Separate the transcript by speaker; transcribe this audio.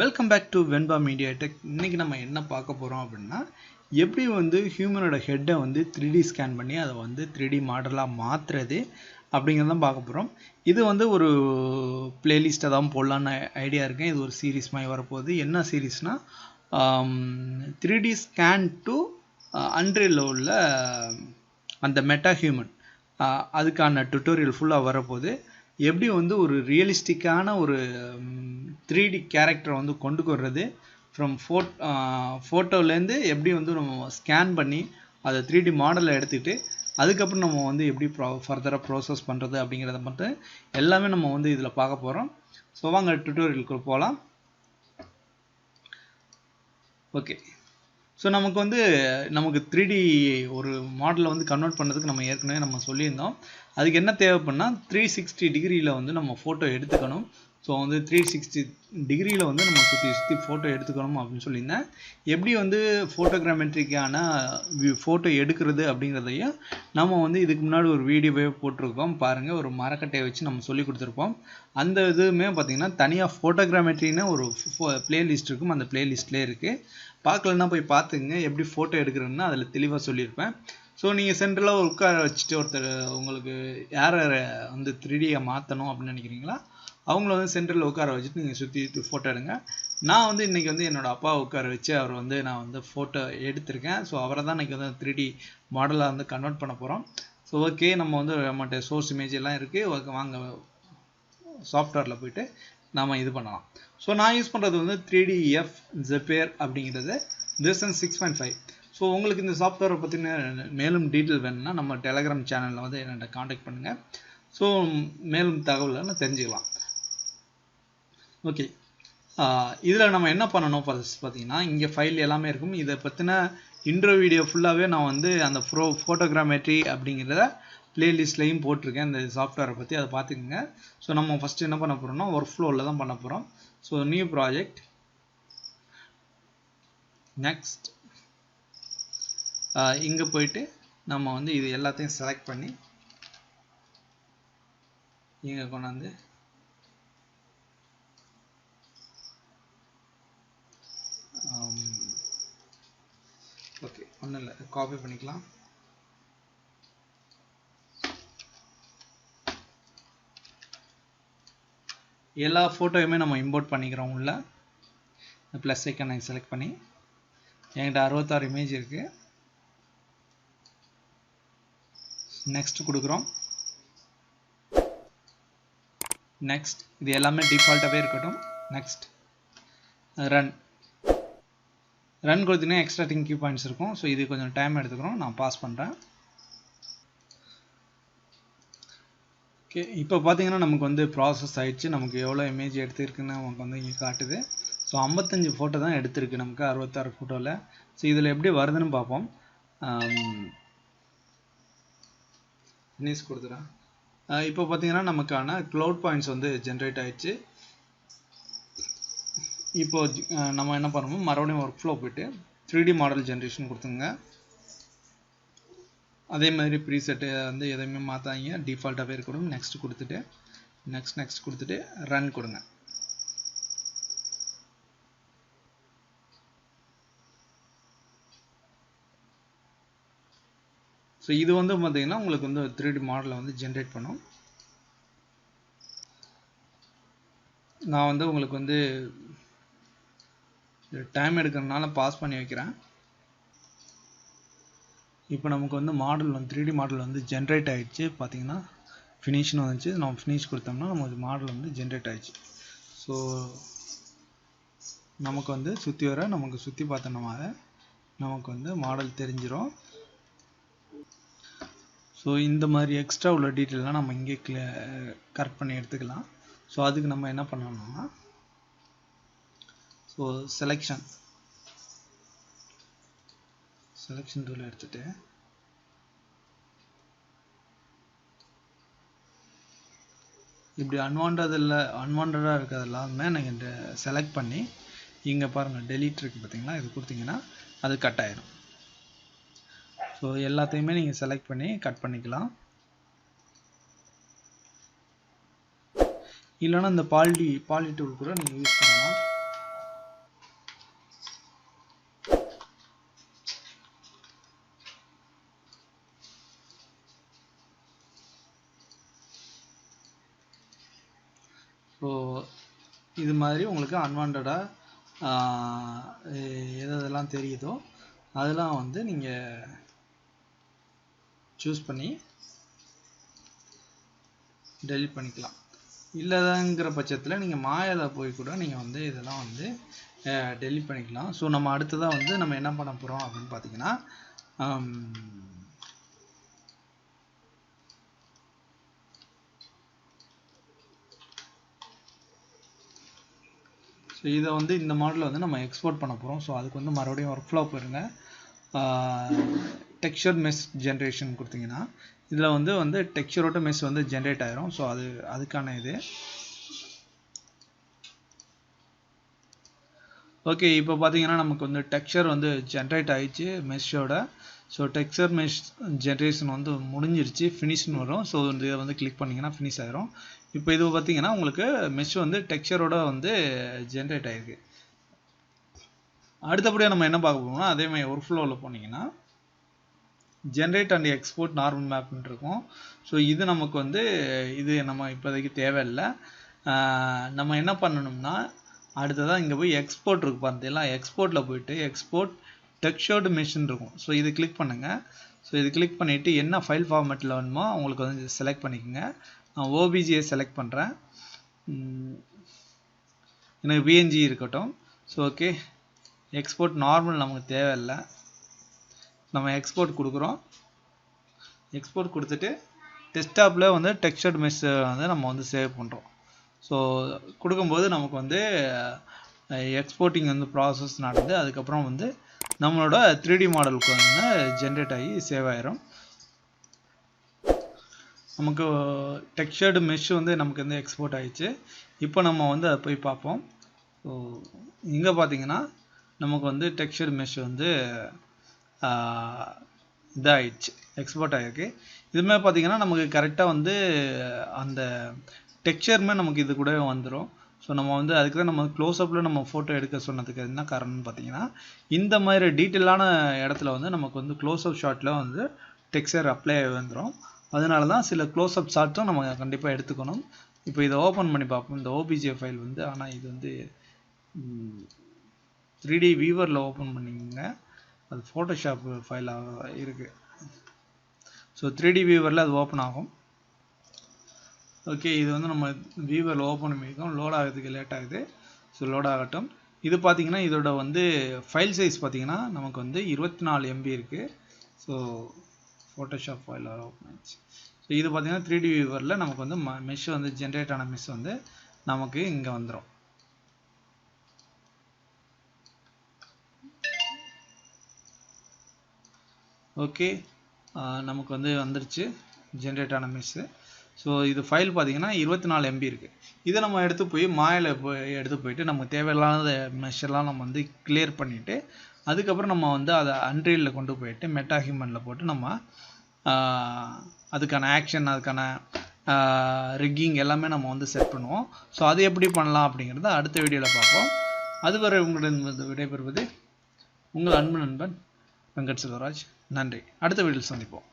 Speaker 1: Welcome back to Venba media tech. இன்னைக்கு நம்ம என்ன பார்க்க போகிறோம் அப்படின்னா, எப்படி வந்து ஹியூமனோட ஹெட்டை வந்து 3D ஸ்கேன் பண்ணி அதை வந்து 3D மாடலாக மாற்றுறது அப்படிங்கிறதான் பார்க்க போகிறோம். இது வந்து ஒரு பிளேலிஸ்ட்டை தான் போடலான்னு ஐடியா இருக்கேன். இது ஒரு சீரீஸ் மாதிரி வரப்போகுது. என்ன சீரீஸ்னால் 3D ஸ்கேன் டு அன்ரியலில் உள்ள அந்த மெட்டா ஹியூமன் அதுக்கான டுட்டோரியல் ஃபுல்லாக வரப்போகுது. எப்படி வந்து ஒரு ரியலிஸ்டிக்கான ஒரு 3D கேரக்டரை வந்து கொண்டு வர்றது ஃப்ரம் ஃபோட்டோலேருந்து எப்படி வந்து நம்ம ஸ்கேன் பண்ணி அதை 3D மாடலை எடுத்துக்கிட்டு அதுக்கப்புறம் நம்ம வந்து எப்படி ஃபர்தராக ப்ராசஸ் பண்ணுறது அப்படிங்கிறத மட்டும் எல்லாமே நம்ம வந்து இதில் பார்க்க போகிறோம். ஸோ வாங்க டுட்டோரியலுக்கு போகலாம். ஓகே, ஸோ நமக்கு 3D ஒரு மாடலை வந்து கன்வெர்ட் பண்ணுறதுக்கு நம்ம ஏற்கனவே நம்ம சொல்லியிருந்தோம். அதுக்கு என்ன தேவைப்படனா 360 டிகிரியில் வந்து நம்ம ஃபோட்டோ எடுத்துக்கணும். ஸோ வந்து 360 டிகிரியில் வந்து நம்ம சுற்றி ஃபோட்டோ எடுத்துக்கணும் அப்படின்னு சொல்லியிருந்தேன். எப்படி வந்து ஃபோட்டோகிராமெட்ரிக்கான ஃபோட்டோ எடுக்கிறது அப்படிங்கிறதையும் நம்ம வந்து இதுக்கு முன்னாடி ஒரு வீடியோவே போட்டிருக்கோம் பாருங்கள். ஒரு மரக்கட்டையை வச்சு நம்ம சொல்லி கொடுத்துருப்போம். அந்த இதுவுமே பார்த்திங்கன்னா தனியாக ஃபோட்டோகிராமெட்ரின்னு ஒரு பிளேலிஸ்ட் இருக்கும். அந்த பிளேலிஸ்ட்லேயே இருக்குது. பார்க்கலன்னா போய் பார்த்துங்க. எப்படி ஃபோட்டோ எடுக்கிறதுன்னு அதில் தெளிவாக சொல்லியிருப்பேன். ஸோ நீங்கள் சென்ட்ரலாக உட்கார வச்சுட்டு ஒருத்தர் உங்களுக்கு யாரை வந்து 3Dயை மாற்றணும் அப்படின்னு நினைக்கிறீங்களா அவங்கள வந்து சென்ட்ரலில் உட்கார வச்சுட்டு நீங்கள் சுற்றி ஃபோட்டோ எடுங்க. நான் வந்து இன்றைக்கி வந்து என்னோடய அப்பாவை உட்கார வச்சு அவர் வந்து நான் வந்து ஃபோட்டோ எடுத்திருக்கேன். ஸோ அவரை தான் இன்றைக்கி வந்து 3D மாடலாக வந்து கன்வெர்ட் பண்ண போகிறோம். ஸோ ஓகே, நம்ம வந்து நம்மகிட்ட சோர்ஸ் இமேஜ் எல்லாம் இருக்குது. ஓகே, வாங்க சாஃப்ட்வேரில் போய்ட்டு நாம் இது பண்ணலாம். ஸோ நான் யூஸ் பண்ணுறது வந்து 3DF Zephyr அப்படிங்கிறது வெர்ஷன் 6.5. ஸோ உங்களுக்கு இந்த சாஃப்ட்வேரை பற்றின மேலும் டீட்டெயில் வேணும்னா நம்ம டெலகிராம் சேனலில் வந்து என்னோட காண்டாக்ட் பண்ணுங்கள். ஸோ மேலும் தகவலை நான் தெரிஞ்சுக்கலாம். ஓகே, இதில் நம்ம என்ன பண்ணணும் ஃபர்ஸ்ட் பார்த்தீங்கன்னா, இங்கே ஃபைல் எல்லாமே இருக்கும். இதை பற்றின இன்ட்ரோ வீடியோ ஃபுல்லாகவே நான் வந்து அந்த ஃபோட்டோகிராமெட்ரி அப்படிங்கிறத பிளேலிஸ்ட்லையும் போட்டிருக்கேன் இந்த சாஃப்ட்வேரை பற்றி. அதை பார்த்துக்குங்க. ஸோ நம்ம ஃபஸ்ட்டு என்ன பண்ண போகிறோம்னா ஒர்க் ஃப்ளோவில் தான் பண்ண போகிறோம். ஸோ நியூ ப்ராஜெக்ட், நெக்ஸ்ட் இங்கே போயிட்டு நம்ம வந்து இது எல்லாத்தையும் செலக்ட் பண்ணி இங்கே கொண்டாந்து ஓகே ஒன்றும் இல்லை, காப்பி பண்ணிக்கலாம். எல்லா ஃபோட்டோயுமே நம்ம இம்போர்ட் பண்ணிக்கிறோம். உள்ள ப்ளஸ் ஐக்கனை செலக்ட் பண்ணி என்கிட்ட 66 இமேஜ் இருக்குது. நெக்ஸ்ட் கொடுக்குறோம். நெக்ஸ்ட் இது எல்லாமே டிஃபால்ட்டாகவே இருக்கட்டும். நெக்ஸ்ட் ரன் கொடுத்தீங்கன்னா எக்ஸ்ட்ரா திங்க் பாயிண்ட்ஸ் இருக்கும். ஸோ இது கொஞ்சம் டைம் எடுத்துக்கிறோம். நான் பாஸ் பண்ணுறேன். ஓகே, இப்போ பார்த்தீங்கன்னா நமக்கு வந்து ப்ராசஸ் ஆகிடுச்சு. நமக்கு எவ்வளோ இமேஜ் எடுத்துருக்குன்னு நமக்கு வந்து இங்கே காட்டுது. ஸோ 55 ஃபோட்டோ தான் எடுத்திருக்கு நமக்கு 66 ஃபோட்டோவில். ஸோ இதில் எப்படி வருதுன்னு பார்ப்போம். ஃபினிஷ் கொடுத்துறேன். இப்போ பார்த்தீங்கன்னா நமக்கான க்ளவுட் பாயிண்ட்ஸ் வந்து ஜென்ரேட் ஆகிடுச்சு. இப்போ நம்ம என்ன பண்ணுவோம், மறுபடியும் ஒர்க் ஃப்ளோ போய்ட்டு 3D மாடல் ஜென்ரேஷன் கொடுத்துங்க. அதே மாதிரி ப்ரீசெட்டு வந்து எதையுமே மாற்றாங்க, டிஃபால்ட்டாகவே இருக்கணும். நெக்ஸ்ட் கொடுத்துட்டு நெக்ஸ்ட் கொடுத்துட்டு ரன் கொடுங்க. ஸோ இது வந்து பார்த்தீங்கன்னா உங்களுக்கு வந்து 3D மாடலை வந்து ஜென்ரேட் பண்ணும். நான் வந்து உங்களுக்கு வந்து டைம் எடுக்கிறதுனால பாஸ் பண்ணி வைக்கிறேன். இப்போ நமக்கு வந்து மாடல் வந்து 3D மாடல் வந்து ஜென்ரேட் ஆகிடுச்சு. பார்த்தீங்கன்னா ஃபினிஷ்னு வந்துச்சு. நம்ம ஃபினிஷ் கொடுத்தோம்னா நமக்கு மாடல் வந்து ஜென்ரேட் ஆகிடுச்சு. ஸோ நமக்கு வந்து சுற்றி பார்த்தோம்னா நமக்கு வந்து மாடல் தெரிஞ்சிடும். ஸோ இந்த மாதிரி எக்ஸ்ட்ரா உள்ள டீட்டெயிலாம் நம்ம இங்கே கரெக்ட் பண்ணி எடுத்துக்கலாம். ஸோ அதுக்கு நம்ம என்ன பண்ணணும்னா ஸோ செலெக்ஷன் டூல் எடுத்துகிட்டு இப்படி அன்வான்டாக இருக்கிறதெல்லாமே நீங்கள் செலக்ட் பண்ணி இங்கே பாருங்கள் டெலீட் இருக்குது பார்த்தீங்களா, இது கொடுத்தீங்கன்னா அது கட் ஆயிடும். ஸோ எல்லாத்தையுமே நீங்கள் செலக்ட் பண்ணி கட் பண்ணிக்கலாம். இல்லைனா இந்த பாலி டூல் கூட நீங்கள் யூஸ் பண்ணலாம். ஸோ இது மாதிரி உங்களுக்கு அன்வான்டாக எதெல்லாம் தெரியுதோ அதெல்லாம் வந்து நீங்கள் சூஸ் பண்ணி டெலிட் பண்ணிக்கலாம். இல்லைங்கிற பட்சத்தில் நீங்கள் மாயாவில் போய் கூட நீங்கள் வந்து இதெல்லாம் வந்து டெலிட் பண்ணிக்கலாம். ஸோ நம்ம அடுத்ததாக வந்து நம்ம என்ன பண்ண போகிறோம் அப்படின்னு பார்த்தீங்கன்னா ஸோ இதை வந்து இந்த மாடலில் வந்து நம்ம எக்ஸ்போர்ட் பண்ண போகிறோம். ஸோ அதுக்கு வந்து மறுபடியும் ஒர்க் ஃப்ளோ போயிருங்க. டெக்ஸ்சர் மெஷ் ஜென்ரேஷன் கொடுத்தீங்கன்னா இதில் வந்து டெக்ஸ்சரோட மெஷ் வந்து ஜென்ரேட் ஆயிரும். ஸோ அதுக்கான இது ஓகே. இப்போ பார்த்தீங்கன்னா நமக்கு வந்து டெக்ஸ்சர் வந்து ஜென்ரேட் ஆயிடுச்சு மெஷ்ஷோட. ஸோ டெக்ஸ்சர் மெஷ் ஜென்ரேஷன் வந்து முடிஞ்சிருச்சு, ஃபினிஷ்னு வரும். ஸோ இதை வந்து கிளிக் பண்ணிங்கன்னா ஃபினிஷ் ஆயிரும். இப்போ இது பார்த்தீங்கன்னா உங்களுக்கு மெஷ் வந்து டெக்ஸ்சரோட வந்து ஜென்ரேட் ஆயிருக்கு. அடுத்தபடியாக நம்ம என்ன பார்க்க போகிறோம்னா அதே மாதிரி ஒர்க் ஃப்ளோவில் போனீங்கன்னா ஜென்ரேட் அண்ட் எக்ஸ்போர்ட் நார்மல் மேப்னு இருக்கும். ஸோ இது நமக்கு வந்து இது நம்ம இப்போதைக்கு தேவையில்லை. நம்ம என்ன பண்ணணும்னா அடுத்ததான் இங்கே போய் எக்ஸ்போர்ட் இருக்கு பார்த்தீங்களா, எக்ஸ்போர்ட்டில் போயிட்டு எக்ஸ்போர்ட் டெக்ஸ்சர்டு மெஷ்னு இருக்கும். ஸோ இது கிளிக் பண்ணுங்கள். ஸோ இது கிளிக் பண்ணிவிட்டு என்ன ஃபைல் ஃபார்மேட்டில் வேணுமோ உங்களுக்கு வந்து செலக்ட் பண்ணிக்கோங்க. நான் ஓபிஜியை செலக்ட் பண்ணுறேன், எனக்கு பிஎன்ஜி இருக்கட்டும். ஸோ ஓகே, எக்ஸ்போர்ட் நார்மல் நமக்கு தேவையில்லை, நம்ம எக்ஸ்போர்ட் கொடுக்குறோம். எக்ஸ்போர்ட் கொடுத்துட்டு டெஸ்க்டாப்பில் வந்து டெக்ஸ்சர்டு மெஷ் வந்து நம்ம வந்து சேவ் பண்ணுறோம். ஸோ கொடுக்கும்போது நமக்கு வந்து எக்ஸ்போர்ட்டிங் வந்து ப்ராசஸ் நடந்து அதுக்கப்புறம் வந்து நம்மளோட 3D மாடலுக்கு வந்து ஜென்ரேட் ஆகி சேவ் ஆயிரும். நமக்கு டெக்ஸ்சர்டு மெஷ் வந்து நமக்கு வந்து எக்ஸ்போர்ட் ஆயிடுச்சு. இப்போ நம்ம வந்து அதை போய் பார்ப்போம். ஸோ இங்கே பார்த்தீங்கன்னா நமக்கு வந்து டெக்ஸ்சர்டு மெஷ் வந்து இதாகிடுச்சு, எக்ஸ்போர்ட் ஆகிருக்கு. இதுமாதிரி பார்த்தீங்கன்னா நமக்கு கரெக்டாக வந்து அந்த டெக்ஸ்சருமே நமக்கு இது கூட வந்துடும். ஸோ நம்ம வந்து அதுக்கு தான் நம்ம க்ளோஸ்அப்பில் நம்ம ஃபோட்டோ எடுக்க சொன்னதுக்கு என்ன காரணம்னு பார்த்தீங்கன்னா இந்த மாதிரி டீட்டெயிலான இடத்துல வந்து நமக்கு வந்து க்ளோஸ்அப் ஷாட்டில் வந்து டெக்ஸ்சர் அப்ளை வந்துடும். அதனால தான் சில க்ளோஸ்அப் ஷாட்டும் நம்ம கண்டிப்பாக எடுத்துக்கணும். இப்போ இதை ஓப்பன் பண்ணி பார்ப்போம். இந்த ஓபிஜே ஃபைல் வந்து ஆனால் இது வந்து 3D வியூவரில் ஓப்பன் பண்ணிக்கோங்க, அது ஃபோட்டோஷாப் ஃபைலாக இருக்குது. ஸோ 3D வியூவரில் அது ஓப்பன் ஆகும். ஓகே, இது வந்து நம்ம வியூவரில் ஓப்பன் பண்ணியிருக்கோம், லோட் ஆகிறதுக்கு லேட் ஆகுது. ஸோ லோட் ஆகட்டும். இது பார்த்தீங்கன்னா இதோட வந்து ஃபைல் சைஸ் பார்த்தீங்கன்னா நமக்கு வந்து 24 MB இருக்குது. ஸோ ஃபோட்டோஷாப் ஃபைல் ஓப்பன் ஆயிடுச்சு. ஸோ இது பார்த்தீங்கன்னா 3D வியூவரில் நமக்கு வந்து மெஷ் வந்து ஜென்ரேட் ஆன மெஷ் வந்து நமக்கு இங்கே வந்துடும். ஓகே, நமக்கு வந்து வந்துருச்சு ஜென்ரேட் ஆன மெஷ்ஷு. ஸோ இது ஃபைல் பார்த்தீங்கன்னா 24 MB இருக்குது. இதை நம்ம எடுத்து போய் மாயில் எடுத்து போயிட்டு நமக்கு தேவையில்லாத மெஷர்லாம் நம்ம வந்து கிளியர் பண்ணிவிட்டு அதுக்கப்புறம் நம்ம வந்து அதை அன்ரீலில் கொண்டு போயிட்டு மெட்டா ஹியூமனில் போட்டு நம்ம அதுக்கான ஆக்ஷன், அதுக்கான ரிக்கிங் எல்லாமே நம்ம வந்து செட் பண்ணுவோம். ஸோ அது எப்படி பண்ணலாம் அப்படிங்கிறத அடுத்த வீடியோவில் பார்ப்போம். அதுவரை உங்களிடம் விடைபெறுவது உங்கள் அன்பு நண்பன் வெங்கட் செல்வராஜ். நன்றி. அடுத்த வீடியோவில் சந்திப்போம்.